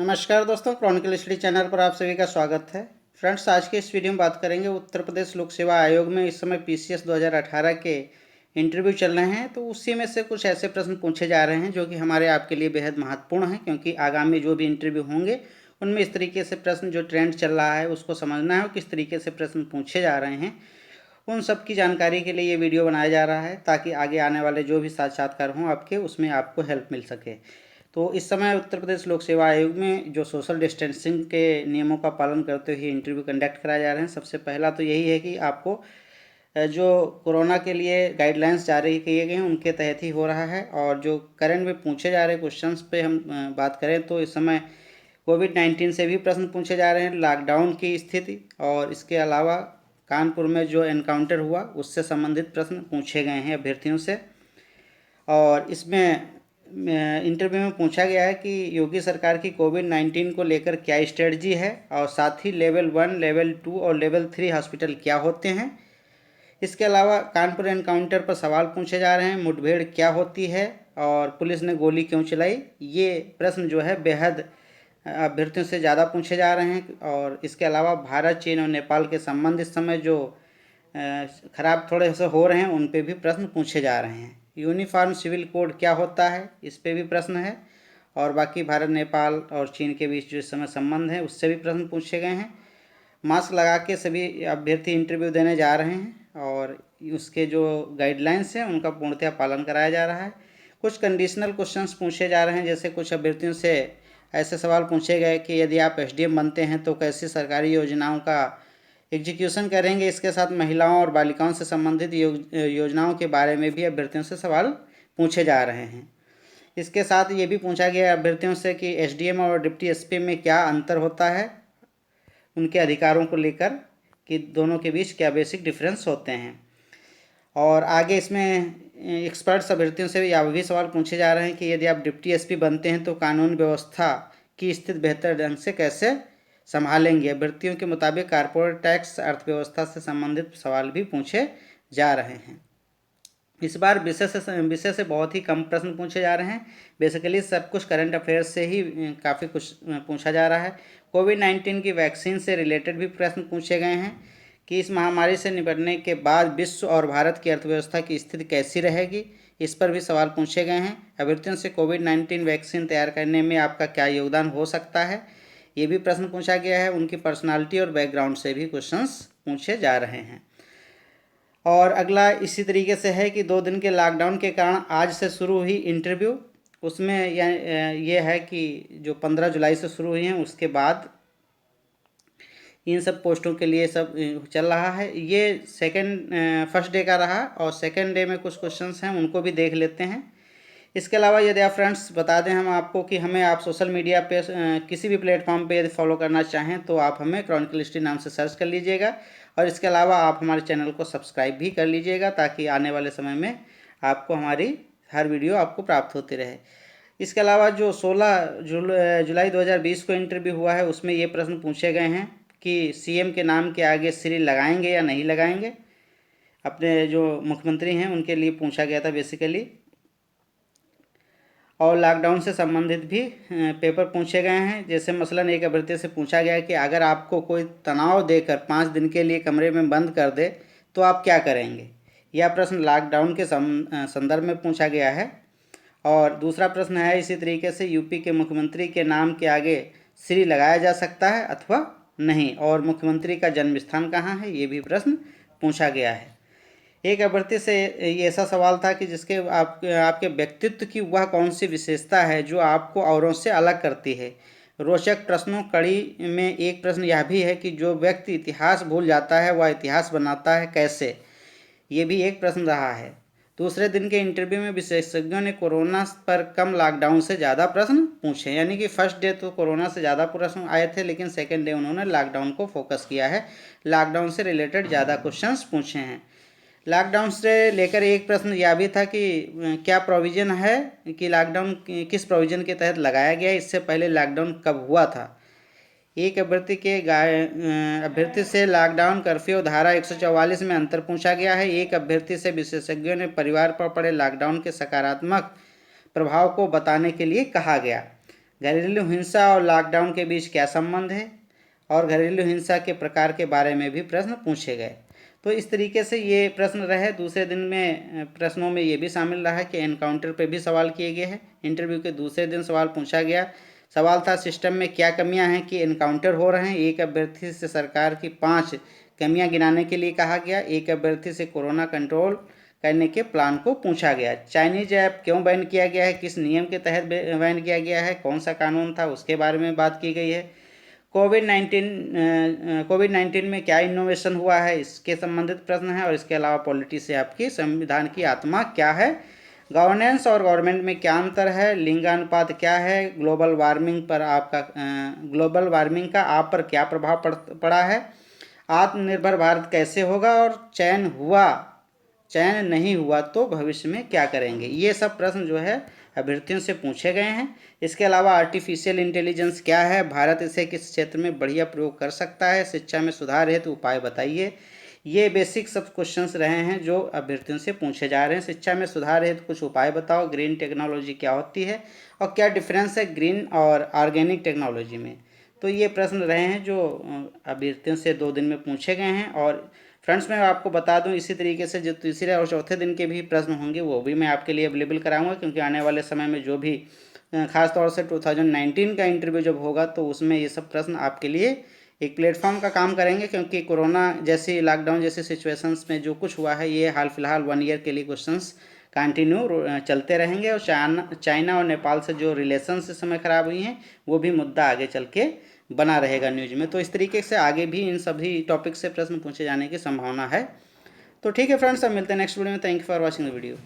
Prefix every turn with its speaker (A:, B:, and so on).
A: नमस्कार दोस्तों, Chronicle study channel पर आप सभी का स्वागत है। फ्रेंड्स, आज के इस वीडियो में बात करेंगे उत्तर प्रदेश लोक सेवा आयोग में इस समय पीसीएस 2018 के इंटरव्यू चल रहे हैं। तो उसी में से कुछ ऐसे प्रश्न पूछे जा रहे हैं जो कि हमारे आपके लिए बेहद महत्वपूर्ण हैं, क्योंकि आगामी जो भी इंटरव्यू होंगे उनमें इस तरीके से प्रश्न, जो ट्रेंड चल रहा है उसको समझना है और किस तरीके से प्रश्न पूछे जा रहे हैं, उन सब की जानकारी के लिए ये वीडियो बनाया जा रहा है, ताकि आगे आने वाले जो भी साक्षात्कार हों आपके, उसमें आपको हेल्प मिल सके। तो इस समय उत्तर प्रदेश लोक सेवा आयोग में जो सोशल डिस्टेंसिंग के नियमों का पालन करते हुए इंटरव्यू कंडक्ट कराए जा रहे हैं। सबसे पहला तो यही है कि आपको जो कोरोना के लिए गाइडलाइंस जारी किए गए हैं उनके तहत ही हो रहा है। और जो करंट में पूछे जा रहे क्वेश्चंस पे हम बात करें तो इस समय कोविड-19 से भी प्रश्न पूछे जा रहे हैं, लॉकडाउन की स्थिति, और इसके अलावा कानपुर में जो एनकाउंटर हुआ उससे संबंधित प्रश्न पूछे गए हैं अभ्यर्थियों से। और इसमें इंटरव्यू में पूछा गया है कि योगी सरकार की कोविड-19 को लेकर क्या स्ट्रेटजी है, और साथ ही लेवल 1, लेवल 2 और लेवल 3 हॉस्पिटल क्या होते हैं। इसके अलावा कानपुर एनकाउंटर पर सवाल पूछे जा रहे हैं, मुठभेड़ क्या होती है और पुलिस ने गोली क्यों चलाई। ये प्रश्न जो है बेहद अभ्यर्थियों से ज़्यादा पूछे जा रहे हैं। और इसके अलावा भारत, चीन और नेपाल के संबंध इस समय जो खराब थोड़े से हो रहे हैं उन पे भी प्रश्न पूछे जा रहे हैं। यूनिफॉर्म सिविल कोड क्या होता है, इस पे भी प्रश्न है। और बाकी भारत, नेपाल और चीन के बीच जो इस समय संबंध है उससे भी प्रश्न पूछे गए हैं। मास्क लगा के सभी अभ्यर्थी इंटरव्यू देने जा रहे हैं और उसके जो गाइडलाइंस हैं उनका पूर्णतः पालन कराया जा रहा है। कुछ कंडीशनल क्वेश्चंस पूछे जा रहे हैं, जैसे कुछ अभ्यर्थियों से ऐसे सवाल पूछे गए कि यदि आप एसडीएम बनते हैं तो कैसी सरकारी योजनाओं का एग्जीक्यूशन करेंगे। इसके साथ महिलाओं और बालिकाओं से संबंधित योजनाओं के बारे में भी अभ्यर्थियों से सवाल पूछे जा रहे हैं। इसके साथ ये भी पूछा गया अभ्यर्थियों से कि एसडीएम और डिप्टी एसपी में क्या अंतर होता है, उनके अधिकारों को लेकर, कि दोनों के बीच क्या बेसिक डिफरेंस होते हैं। और आगे इसमें एक्सपर्ट्स अभ्यर्थियों से यह भी सवाल पूछे जा रहे हैं कि यदि आप डिप्टी एसपी बनते हैं तो कानून व्यवस्था की स्थिति बेहतर ढंग से कैसे संभालेंगे। अभ्यर्थियों के मुताबिक कारपोरेट टैक्स, अर्थव्यवस्था से संबंधित सवाल भी पूछे जा रहे हैं। इस बार विषय से बहुत ही कम प्रश्न पूछे जा रहे हैं। बेसिकली सब कुछ करंट अफेयर्स से ही काफ़ी कुछ पूछा जा रहा है। कोविड-19 की वैक्सीन से रिलेटेड भी प्रश्न पूछे गए हैं कि इस महामारी से निपटने के बाद विश्व और भारत की अर्थव्यवस्था की स्थिति कैसी रहेगी। इस पर भी सवाल पूछे गए हैं। अभ्यर्थियों से कोविड-19 वैक्सीन तैयार करने में आपका क्या योगदान हो सकता है, ये भी प्रश्न पूछा गया है। उनकी पर्सनालिटी और बैकग्राउंड से भी क्वेश्चंस पूछे जा रहे हैं। और अगला इसी तरीके से है कि 2 दिन के लॉकडाउन के कारण आज से शुरू हुई इंटरव्यू, उसमें ये है कि जो 15 जुलाई से शुरू हुई हैं उसके बाद इन सब पोस्टों के लिए सब चल रहा है। ये फर्स्ट डे का रहा और सेकेंड डे में कुछ क्वेश्चंस हैं, उनको भी देख लेते हैं। इसके अलावा यदि आप फ्रेंड्स बता दें हम आपको कि हमें आप सोशल मीडिया पे किसी भी प्लेटफॉर्म पे यदि फॉलो करना चाहें तो आप हमें क्रॉनिकल हिस्ट्री नाम से सर्च कर लीजिएगा। और इसके अलावा आप हमारे चैनल को सब्सक्राइब भी कर लीजिएगा, ताकि आने वाले समय में आपको हमारी हर वीडियो आपको प्राप्त होती रहे। इसके अलावा जो 16 जुलाई 2020 को इंटरव्यू हुआ है उसमें ये प्रश्न पूछे गए हैं कि सीएम के नाम के आगे श्री लगाएंगे या नहीं लगाएंगे। अपने जो मुख्यमंत्री हैं उनके लिए पूछा गया था बेसिकली। और लॉकडाउन से संबंधित भी पेपर पूछे गए हैं। जैसे मसलन एक अभ्यर्थी से पूछा गया कि अगर आपको कोई तनाव देकर 5 दिन के लिए कमरे में बंद कर दे तो आप क्या करेंगे। यह प्रश्न लॉकडाउन के संदर्भ में पूछा गया है। और दूसरा प्रश्न है इसी तरीके से, यूपी के मुख्यमंत्री के नाम के आगे श्री लगाया जा सकता है अथवा नहीं, और मुख्यमंत्री का जन्म स्थान कहाँ है, ये भी प्रश्न पूछा गया है। एक अभ्यर्थी से ये ऐसा सवाल था कि जिसके आपके व्यक्तित्व की वह कौन सी विशेषता है जो आपको औरों से अलग करती है। रोचक प्रश्नों कड़ी में एक प्रश्न यह भी है कि जो व्यक्ति इतिहास भूल जाता है वह इतिहास बनाता है कैसे। ये भी एक प्रश्न रहा है। दूसरे दिन के इंटरव्यू में विशेषज्ञों ने कोरोना पर कम लॉकडाउन से ज़्यादा प्रश्न पूछे, यानी कि फर्स्ट डे तो कोरोना से ज़्यादा प्रश्न आए थे, लेकिन सेकेंड डे उन्होंने लॉकडाउन को फोकस किया है। लॉकडाउन से रिलेटेड ज़्यादा क्वेश्चंस पूछे हैं। लॉकडाउन से लेकर एक प्रश्न यह भी था कि क्या प्रोविज़न है कि लॉकडाउन किस प्रोविज़न के तहत लगाया गया है, इससे पहले लॉकडाउन कब हुआ था। एक अभ्यर्थी से लॉकडाउन, कर्फ्यू, धारा 144 में अंतर पूछा गया है। एक अभ्यर्थी से विशेषज्ञों ने परिवार पर पड़े लॉकडाउन के सकारात्मक प्रभाव को बताने के लिए कहा गया। घरेलू हिंसा और लॉकडाउन के बीच क्या संबंध है, और घरेलू हिंसा के प्रकार के बारे में भी प्रश्न पूछे गए। तो इस तरीके से ये प्रश्न रहे। दूसरे दिन में प्रश्नों में ये भी शामिल रहा कि एनकाउंटर पे भी सवाल किए गए हैं। इंटरव्यू के दूसरे दिन सवाल पूछा गया। सवाल था सिस्टम में क्या कमियां हैं कि एनकाउंटर हो रहे हैं। एक अभ्यर्थी से सरकार की 5 कमियां गिनाने के लिए कहा गया। एक अभ्यर्थी से कोरोना कंट्रोल करने के प्लान को पूछा गया। चाइनीज ऐप क्यों बैन किया गया है, किस नियम के तहत बैन किया गया है, कौन सा कानून था, उसके बारे में बात की गई है। कोविड-19 में क्या इनोवेशन हुआ है, इसके संबंधित प्रश्न है। और इसके अलावा पॉलिटी से आपकी संविधान की आत्मा क्या है, गवर्नेंस और गवर्नमेंट में क्या अंतर है, लिंगानुपात क्या है, ग्लोबल वार्मिंग का आप पर क्या प्रभाव पड़ा है, आत्मनिर्भर भारत कैसे होगा, और चयन नहीं हुआ तो भविष्य में क्या करेंगे। ये सब प्रश्न जो है अभ्यर्थियों से पूछे गए हैं। इसके अलावा आर्टिफिशियल इंटेलिजेंस क्या है, भारत इसे किस क्षेत्र में बढ़िया प्रयोग कर सकता है, शिक्षा में सुधार हेतु उपाय बताइए। ये बेसिक सब क्वेश्चंस रहे हैं जो अभ्यर्थियों से पूछे जा रहे हैं। शिक्षा में सुधार हेतु कुछ उपाय बताओ, ग्रीन टेक्नोलॉजी क्या होती है, और क्या डिफरेंस है ग्रीन और ऑर्गेनिक टेक्नोलॉजी में। तो ये प्रश्न रहे हैं जो अभ्यर्थियों से 2 दिन में पूछे गए हैं। और फ्रेंड्स मैं आपको बता दूं, इसी तरीके से जो तीसरे और चौथे दिन के भी प्रश्न होंगे वो भी मैं आपके लिए अवेलेबल कराऊंगा, क्योंकि आने वाले समय में जो भी खास तौर से 2019 का इंटरव्यू जब होगा तो उसमें ये सब प्रश्न आपके लिए एक प्लेटफॉर्म का काम करेंगे। क्योंकि कोरोना जैसी, लॉकडाउन जैसी सिचुएशंस में जो कुछ हुआ है, ये हाल फिलहाल 1 ईयर के लिए क्वेश्चंस कंटिन्यू चलते रहेंगे। और चाइना और नेपाल से जो रिलेशंस इस समय ख़राब हुई हैं वो भी मुद्दा आगे चल के बना रहेगा न्यूज में। तो इस तरीके से आगे भी इन सभी टॉपिक से प्रश्न पूछे जाने की संभावना है। तो ठीक है फ्रेंड्स, अब मिलते हैं नेक्स्ट वीडियो में। Thank you for watching the video.